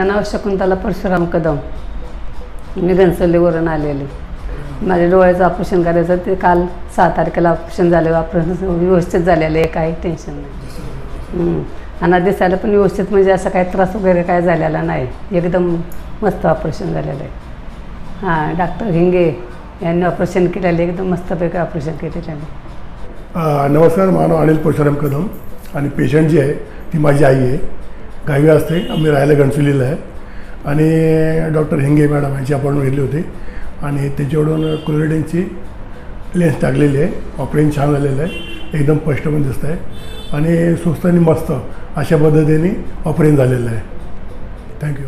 माझं नाव शकुंतला परशुराम कदम. मी घनसोलीवरून आलेले. माझ्या डोळ्याचं ऑपरेशन करायचं ते काल 6 तारखेला ऑपरेशन झालं. ऑपरेशन व्यवस्थित झालेलं आहे, काही टेन्शन नाही. आणि दिसायला पण व्यवस्थित, म्हणजे असं काही त्रास वगैरे काय झालेला नाही. एकदम मस्त ऑपरेशन झालेलं आहे. हां, डॉक्टर हिंगे यांनी ऑपरेशन केलेलं, एकदम मस्तपैकी ऑपरेशन केलेलं आहे. नमस्कार, माझं नाव अनिल परशुराम कदम आणि पेशंट जी आहे ती माझी आई आहे. गावी असते, आम्ही राहायला घनसोलीला आहे. आणि डॉक्टर हिंगे मॅडम यांची अपॉइंटमेंट घेतली होती आणि त्याच्याकडून क्लोरिडीनची लेन्स टाकलेली आहे. ऑपरेशन छान झालेलं आहे, एकदम स्पष्ट पण दिसत आहे आणि सुस्त आणि मस्त अशा पद्धतीने ऑपरेशन झालेलं आहे. थँक्यू.